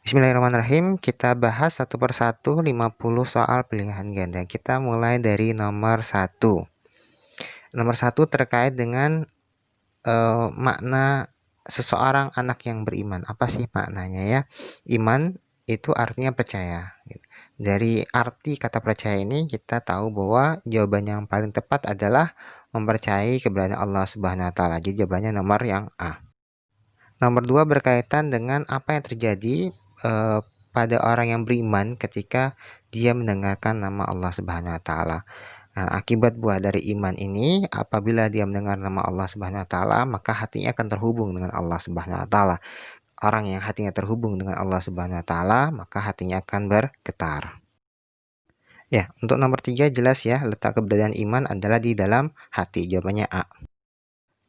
Bismillahirrahmanirrahim. Kita bahas satu persatu 50 soal pilihan ganda. Kita mulai dari nomor 1. Nomor 1 terkait dengan makna seseorang anak yang beriman. Apa sih maknanya ya? Iman itu artinya percaya. Dari arti kata percaya ini kita tahu bahwa jawaban yang paling tepat adalah mempercayai keberadaan Allah Subhanahu wa taala. Jadi jawabannya nomor yang A. Nomor 2 berkaitan dengan apa yang terjadi pada orang yang beriman ketika dia mendengarkan nama Allah Subhanahu wa taala. Nah, akibat buah dari iman ini, apabila dia mendengar nama Allah Subhanahu wa taala, maka hatinya akan terhubung dengan Allah Subhanahu wa taala. Orang yang hatinya terhubung dengan Allah Subhanahu wa taala, maka hatinya akan bergetar. Ya, untuk nomor 3 jelas ya, letak keberadaan iman adalah di dalam hati. Jawabannya A.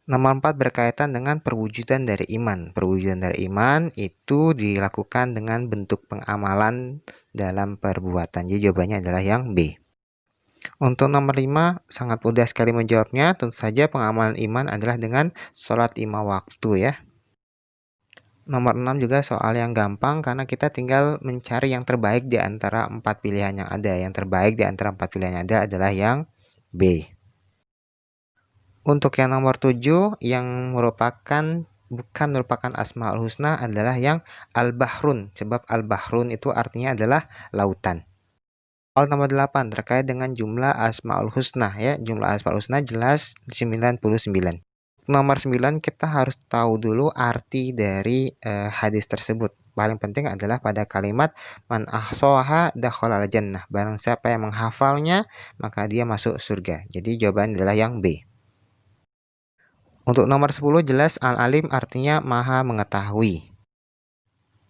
Nomor 4 berkaitan dengan perwujudan dari iman. Perwujudan dari iman itu dilakukan dengan bentuk pengamalan dalam perbuatan. Jadi jawabannya adalah yang B. Untuk nomor 5 sangat mudah sekali menjawabnya. Tentu saja pengamalan iman adalah dengan sholat 5 waktu ya. Nomor 6 juga soal yang gampang karena kita tinggal mencari yang terbaik di antara 4 pilihan yang ada. Yang terbaik di antara 4 pilihan yang ada adalah yang B. Untuk yang nomor 7 yang bukan merupakan Asmaul Husna adalah yang Al-Bahrun. Sebab Al-Bahrun itu artinya adalah lautan. Soal nomor 8 terkait dengan jumlah Asmaul Husna ya. Jumlah Asmaul Husna jelas 99. Nomor 9 kita harus tahu dulu arti dari hadis tersebut. Paling penting adalah pada kalimat man ahsaha dakhalal jannah. Barang siapa yang menghafalnya maka dia masuk surga. Jadi jawaban adalah yang B. Untuk nomor 10 jelas Al-Alim artinya maha mengetahui.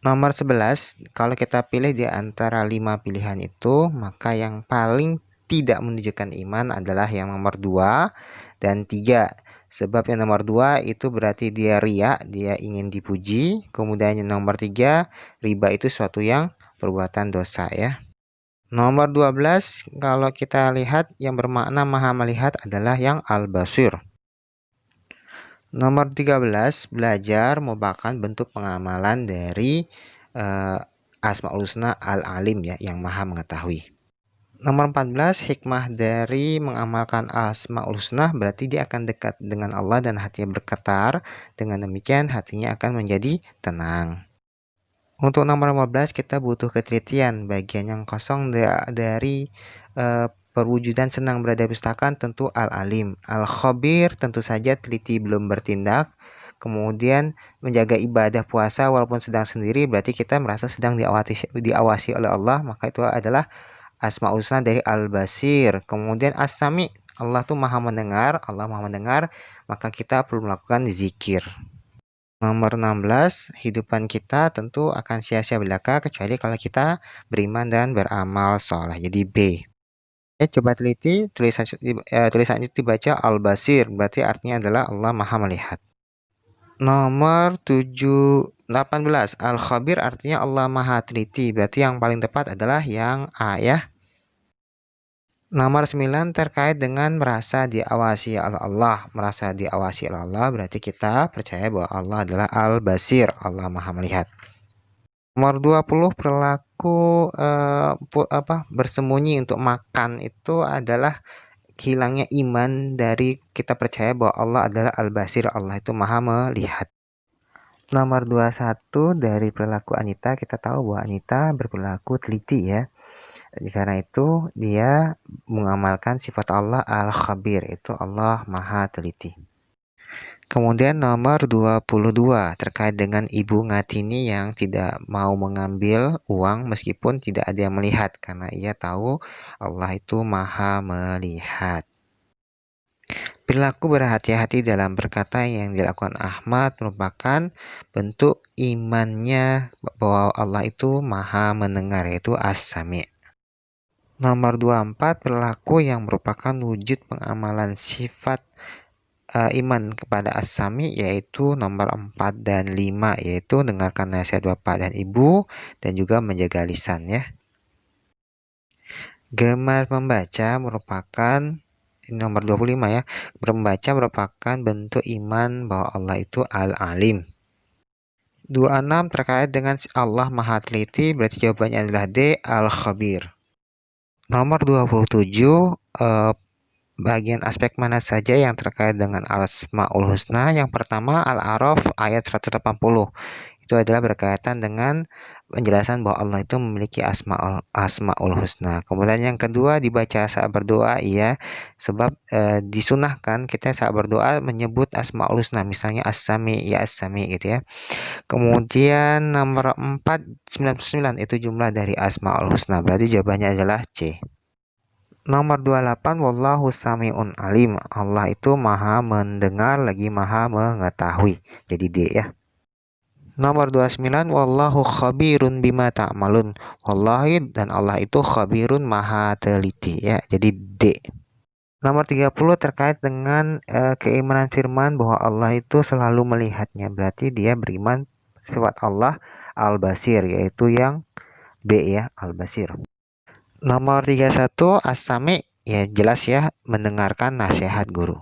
Nomor 11, kalau kita pilih di antara 5 pilihan itu, maka yang paling tidak menunjukkan iman adalah yang nomor 2 dan 3. Sebab yang nomor 2 itu berarti dia riya, dia ingin dipuji. Kemudian yang nomor 3, riba itu suatu yang perbuatan dosa ya. Nomor 12, kalau kita lihat yang bermakna maha melihat adalah yang Al-Basir. Nomor 13, belajar merupakan bentuk pengamalan dari Asmaul Husna Al-Alim ya, yang maha mengetahui. Nomor 14, hikmah dari mengamalkan Asmaul Husna berarti dia akan dekat dengan Allah dan hatinya bergetar. Dengan demikian hatinya akan menjadi tenang. Untuk nomor 15 kita butuh ketelitian. Bagian yang kosong dari perwujudan senang berada pustakaan tentu Al-Alim. Al-Khabir tentu saja teliti belum bertindak. Kemudian menjaga ibadah puasa walaupun sedang sendiri berarti kita merasa sedang diawasi oleh Allah, maka itu adalah Asmaul Husna dari Al-Basir. Kemudian As-Sami, Allah tuh maha mendengar, Allah maha mendengar, maka kita perlu melakukan zikir. Nomor 16, hidupan kita tentu akan sia-sia belaka kecuali kalau kita beriman dan beramal soleh. Jadi B. Ya, coba teliti tulisan itu dibaca Al-Basir, berarti artinya adalah Allah maha melihat. Nomor 18, Al-Khabir artinya Allah maha teliti, berarti yang paling tepat adalah yang A ya. Nomor 9 terkait dengan merasa diawasi oleh Allah. Merasa diawasi oleh Allah berarti kita percaya bahwa Allah adalah Al-Basir, Allah maha melihat. Nomor 20 perilaku bersembunyi untuk makan itu adalah hilangnya iman dari kita percaya bahwa Allah adalah Al-Basir, Allah itu maha melihat. Nomor 21 dari perilaku Anita kita tahu bahwa Anita berperilaku teliti ya. Karena itu dia mengamalkan sifat Allah Al-Khabir, itu Allah maha teliti. Kemudian nomor 22 terkait dengan Ibu Ngatini yang tidak mau mengambil uang meskipun tidak ada yang melihat karena ia tahu Allah itu maha melihat. Perilaku berhati-hati dalam berkata yang dilakukan Ahmad merupakan bentuk imannya bahwa Allah itu maha mendengar, yaitu As-Sami'. Nomor 24 perilaku yang merupakan wujud pengamalan sifat iman kepada As-Sami yaitu nomor 4 dan 5, yaitu dengarkan nasihat bapak dan ibu dan juga menjaga lisan ya. Gemar membaca merupakan nomor 25 ya. Membaca merupakan bentuk iman bahwa Allah itu Al-Alim. 26 terkait dengan Allah Maha Teliti, berarti jawabannya adalah D, Al-Khabir. Nomor 27, bagian aspek mana saja yang terkait dengan Asmaul Husna? Yang pertama, Al-A'raf ayat 180. Itu adalah berkaitan dengan penjelasan bahwa Allah itu memiliki Asmaul Husna. Kemudian yang kedua, dibaca saat berdoa, iya, sebab disunahkan kita saat berdoa menyebut Asmaul Husna, misalnya As-Sami, ya As-Sami gitu ya. Kemudian nomor 4, 99 itu jumlah dari Asmaul Husna, berarti jawabannya adalah C. Nomor 28, wallahu sami'un alim. Allah itu maha mendengar lagi maha mengetahui. Jadi D ya. Nomor 29, wallahu khabirun bima ta'malun. Wallahi dan Allah itu khabirun maha teliti ya. Jadi D. Nomor 30 terkait dengan keimanan firman bahwa Allah itu selalu melihatnya. Berarti dia beriman sifat Allah Al-Basir, yaitu yang B ya, Al-Basir. Nomor 31, As-Sami, ya jelas ya, mendengarkan nasihat guru.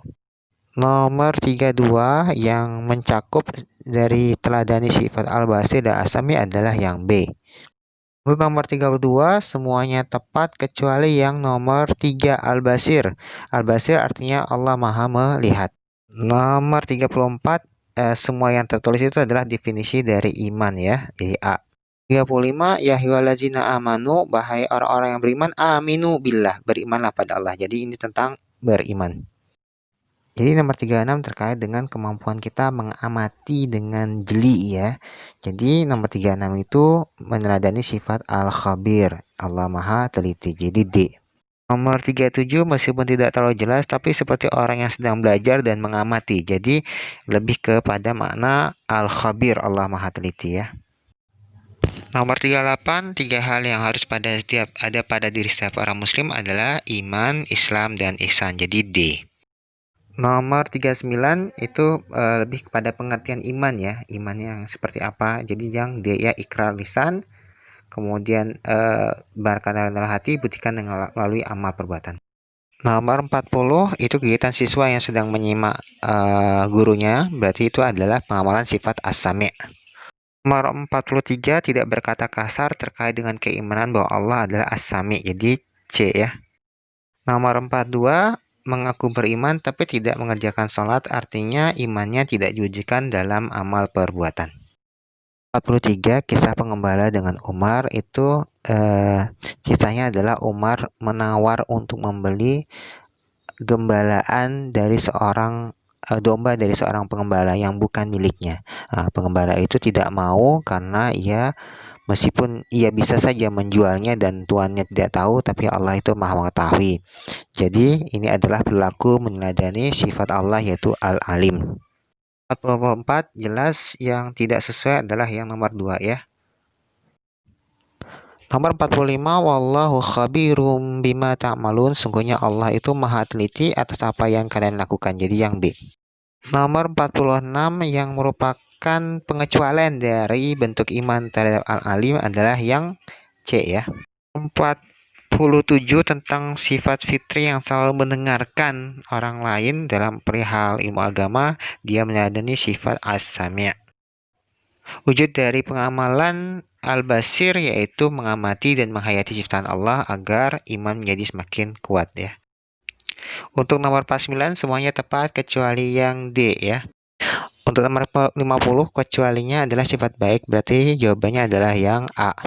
Nomor 32 yang mencakup dari teladani sifat Al-Basir dan As-Sami adalah yang B. Untuk nomor 32 semuanya tepat kecuali yang nomor 3, Al-Basir. Al-Basir artinya Allah Maha melihat. Nomor 34, semua yang tertulis itu adalah definisi dari iman ya, jadi A. 35, ya ayyuhallazina amanu, bahai orang-orang yang beriman, aminu billah, berimanlah pada Allah. Jadi ini tentang beriman. Jadi nomor 36 terkait dengan kemampuan kita mengamati dengan jeli ya. Jadi nomor 36 itu meneladani sifat Al-Khabir, Allah Maha Teliti. Jadi D. Nomor 37 meskipun tidak terlalu jelas tapi seperti orang yang sedang belajar dan mengamati. Jadi lebih kepada makna Al-Khabir, Allah Maha Teliti ya. Nomor 38, 3 hal yang harus ada pada diri setiap orang muslim adalah iman, Islam, dan ihsan. Jadi D. Nomor 39 itu lebih kepada pengertian iman ya. Iman yang seperti apa? Jadi yang D ya, ikrar lisan, kemudian berkata dalam hati, buktikan dengan melalui amal perbuatan. Nomor 40 itu kegiatan siswa yang sedang menyimak gurunya, berarti itu adalah pengamalan sifat as-sami'. Nomor 43 tidak berkata kasar terkait dengan keimanan bahwa Allah adalah as-sami', jadi C ya. Nomor 42 mengaku beriman tapi tidak mengerjakan sholat, artinya imannya tidak diujikan dalam amal perbuatan. 43 kisah pengembala dengan Umar itu kisahnya adalah Umar menawar untuk membeli gembalaan dari seorang domba dari seorang pengembala yang bukan miliknya. Pengembala itu tidak mau karena meskipun ia bisa saja menjualnya dan tuannya tidak tahu, tapi Allah itu Maha mengetahui. Jadi ini adalah berlaku meneladani sifat Allah yaitu Al-Alim. 44 jelas yang tidak sesuai adalah yang nomor 2 ya. Nomor 45, wallahu khabirum bima ta'malun, sungguhnya Allah itu maha teliti atas apa yang kalian lakukan. Jadi yang B. Nomor 46 yang merupakan pengecualian dari bentuk iman terhadap Al-Alim adalah yang C ya. 47 tentang sifat fitri yang selalu mendengarkan orang lain dalam perihal ilmu agama, dia menyadari sifat as-sami'. Wujud dari pengamalan Al-Basir yaitu mengamati dan menghayati ciptaan Allah agar iman menjadi semakin kuat ya. Untuk nomor 49 semuanya tepat kecuali yang D ya. Untuk nomor 50 kecualinya adalah sifat baik, berarti jawabannya adalah yang A.